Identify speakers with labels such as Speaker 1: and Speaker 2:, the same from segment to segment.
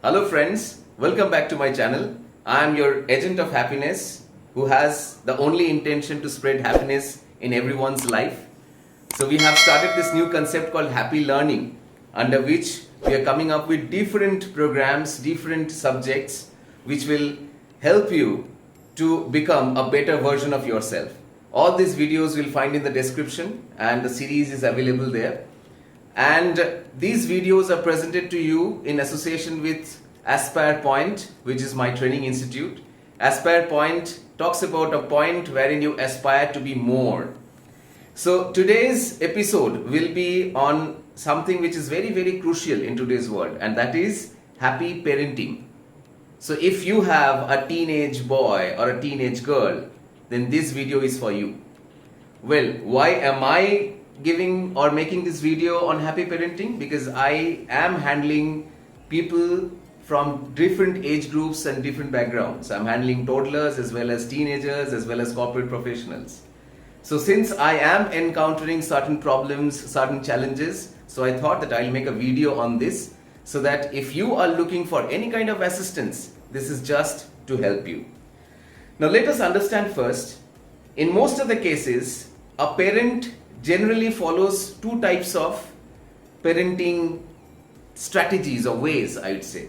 Speaker 1: Hello friends, welcome back to my channel. I am your agent of happiness who has the only intention to spread happiness in everyone's life. So we have started this new concept called Happy Learning, under which we are coming up with different programs, different subjects which will help you to become a better version of yourself. All these videos you'll find in the description and the series is available there. And these videos are presented to you in association with Aspire Point, which is my training institute. Aspire Point talks about a point wherein you aspire to be more. So today's episode will be on something which is very, very crucial in today's world, and that is happy parenting. So if you have a teenage boy or a teenage girl, then this video is for you. Well, why am I giving or making this video on happy parenting? Because I am handling people from different age groups and different backgrounds. I'm handling toddlers as well as teenagers as well as corporate professionals. So since I am encountering certain problems, certain challenges, so I thought that I'll make a video on this so that if you are looking for any kind of assistance, this is just to help you. Now let us understand first, in most of the cases, a parent generally follows two types of parenting strategies or ways, I would say.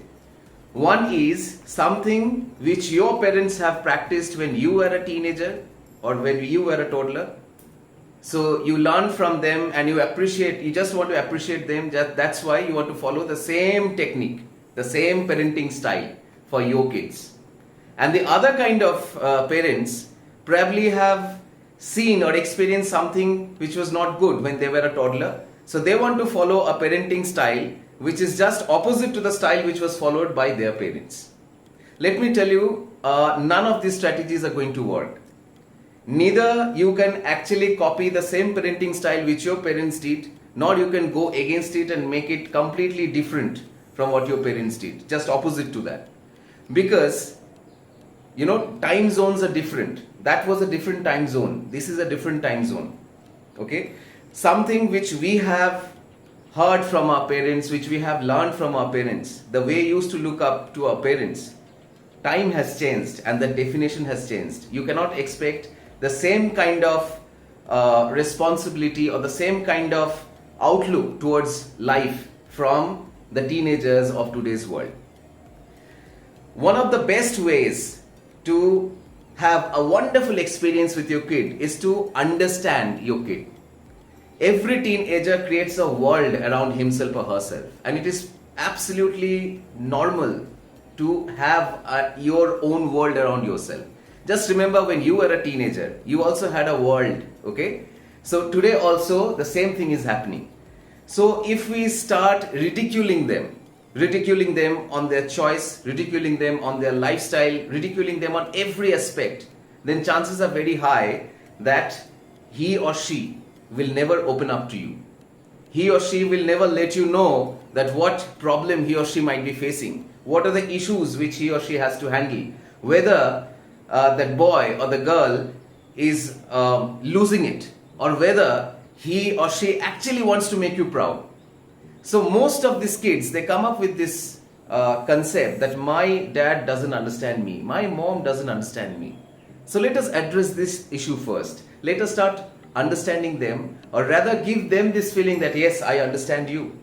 Speaker 1: One is something which your parents have practiced when you were a teenager or when you were a toddler. So you learn from them and you just want to appreciate them. That's why you want to follow the same technique, the same parenting style for your kids. And the other kind of parents probably have seen or experienced something which was not good when they were a toddler. So they want to follow a parenting style which is just opposite to the style which was followed by their parents. Let me tell you, none of these strategies are going to work. Neither you can actually copy the same parenting style which your parents did, nor you can go against it and make it completely different from what your parents did, just opposite to that. Because time zones are different. That was a different time zone. This is a different time zone. Okay? Something which we have heard from our parents, which we have learned from our parents, the way we used to look up to our parents, time has changed and the definition has changed. You cannot expect the same kind of responsibility or the same kind of outlook towards life from the teenagers of today's world. One of the best ways to have a wonderful experience with your kid is to understand your kid. Every teenager creates a world around himself or herself, and it is absolutely normal to have your own world around yourself. Just remember, when you were a teenager, you also had a world, okay? So today also the same thing is happening. So if we start ridiculing them on their choice, ridiculing them on their lifestyle, ridiculing them on every aspect, then chances are very high that he or she will never open up to you. He or she will never let you know that what problem he or she might be facing, what are the issues which he or she has to handle, whether that boy or the girl is losing it, or whether he or she actually wants to make you proud. So most of these kids, they come up with this concept that my dad doesn't understand me, my mom doesn't understand me. So let us address this issue first. Let us start understanding them, or rather give them this feeling that yes, I understand you.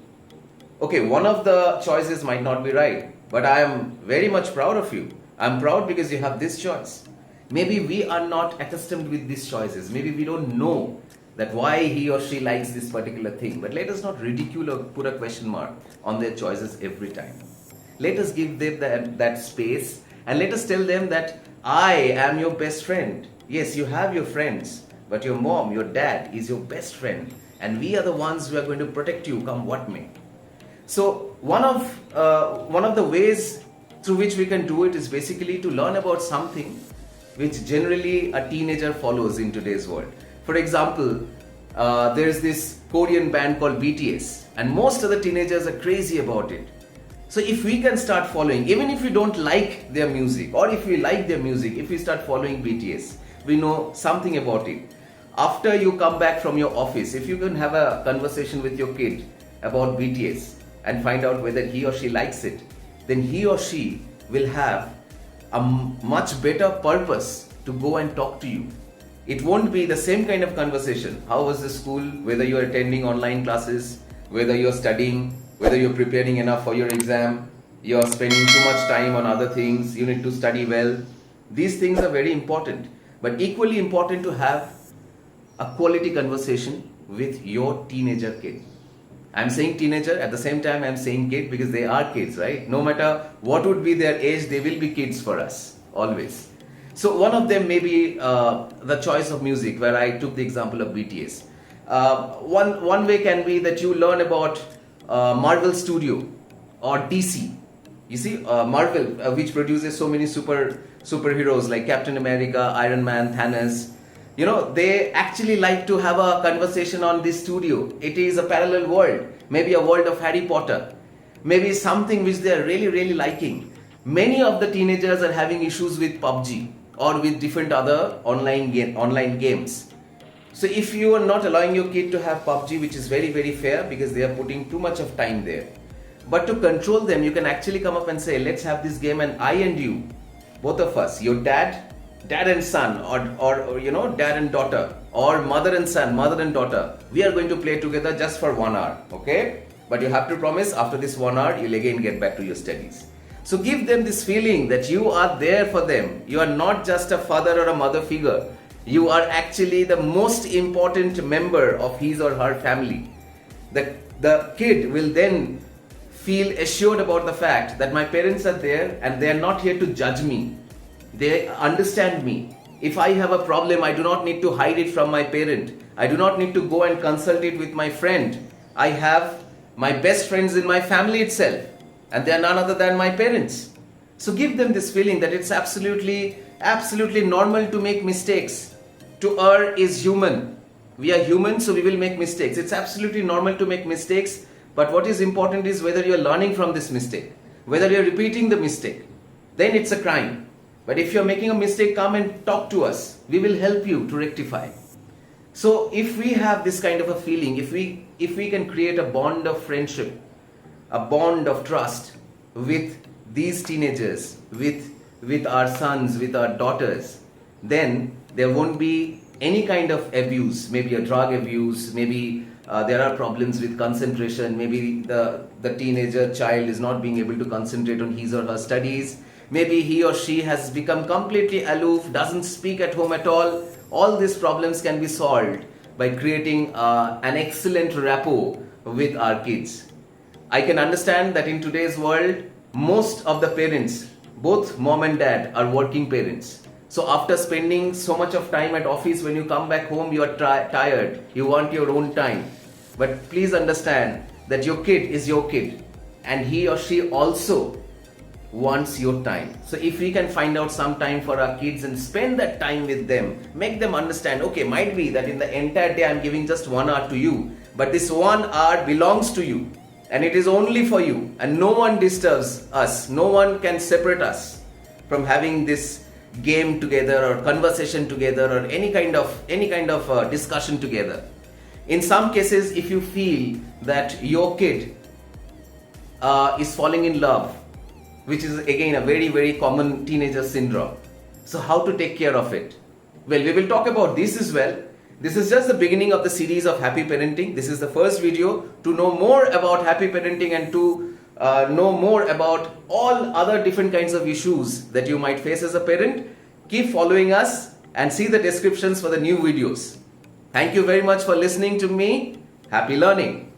Speaker 1: Okay, one of the choices might not be right, but I am very much proud of you. I'm proud because you have this choice. Maybe we are not accustomed with these choices. Maybe we don't know that why he or she likes this particular thing. But let us not ridicule or put a question mark on their choices every time. Let us give them that space, and let us tell them that I am your best friend. Yes, you have your friends, but your mom, your dad is your best friend, and we are the ones who are going to protect you come what may. So one of the ways through which we can do it is basically to learn about something which generally a teenager follows in today's world. For example, there's this Korean band called BTS, and most of the teenagers are crazy about it. So if we can start following, even if we don't like their music, or if we like their music, if we start following BTS, we know something about it. After you come back from your office, if you can have a conversation with your kid about BTS and find out whether he or she likes it, then he or she will have a much better purpose to go and talk to you. It won't be the same kind of conversation. How was the school? Whether you are attending online classes, whether you're studying, whether you're preparing enough for your exam, you're spending too much time on other things, you need to study well. These things are very important. But equally important to have a quality conversation with your teenager kid. I'm saying teenager, at the same time I'm saying kid because they are kids, right? No matter what would be their age, they will be kids for us, always. So one of them may be the choice of music, where I took the example of BTS. One way can be that you learn about Marvel Studio or DC. You see, Marvel, which produces so many superheroes like Captain America, Iron Man, Thanos. You know, they actually like to have a conversation on this studio. It is a parallel world, maybe a world of Harry Potter, maybe something which they are really liking. Many of the teenagers are having issues with PUBG or with different other online games. So if you are not allowing your kid to have PUBG, which is very fair because they are putting too much of time there. But to control them, you can actually come up and say, let's have this game, and I and you, both of us, your dad and son, or you know, dad and daughter, or mother and son, mother and daughter, we are going to play together just for 1 hour, okay? But you have to promise after this 1 hour, you'll again get back to your studies. So give them this feeling that you are there for them. You are not just a father or a mother figure. You are actually the most important member of his or her family. The kid will then feel assured about the fact that my parents are there and they are not here to judge me. They understand me. If I have a problem, I do not need to hide it from my parent. I do not need to go and consult it with my friend. I have my best friends in my family itself, and they are none other than my parents. So give them this feeling that it's absolutely normal to make mistakes. To err is human. We are human, so we will make mistakes. It's absolutely normal to make mistakes, but what is important is whether you're learning from this mistake, whether you're repeating the mistake. Then it's a crime. But if you're making a mistake, come and talk to us. We will help you to rectify. So if we have this kind of a feeling, if we can create a bond of friendship, a bond of trust with these teenagers, with our sons, with our daughters, then there won't be any kind of abuse, maybe a drug abuse, maybe there are problems with concentration, maybe the teenager child is not being able to concentrate on his or her studies, maybe he or she has become completely aloof, doesn't speak at home at all. All these problems can be solved by creating an excellent rapport with our kids. I can understand that in today's world, most of the parents, both mom and dad, are working parents. So after spending so much of time at office, when you come back home, you are tired. You want your own time. But please understand that your kid is your kid, and he or she also wants your time. So if we can find out some time for our kids and spend that time with them, make them understand, okay, might be that in the entire day I'm giving just 1 hour to you, but this 1 hour belongs to you and it is only for you, and no one disturbs us, no one can separate us from having this game together or conversation together or any kind of discussion together. In some cases, if you feel that your kid is falling in love, which is again a very common teenager syndrome. So how to take care of it? Well, we will talk about this as well. This is just the beginning of the series of Happy Parenting. This is the first video. To know more about Happy Parenting and to know more about all other different kinds of issues that you might face as a parent, keep following us and see the descriptions for the new videos. Thank you very much for listening to me. Happy learning.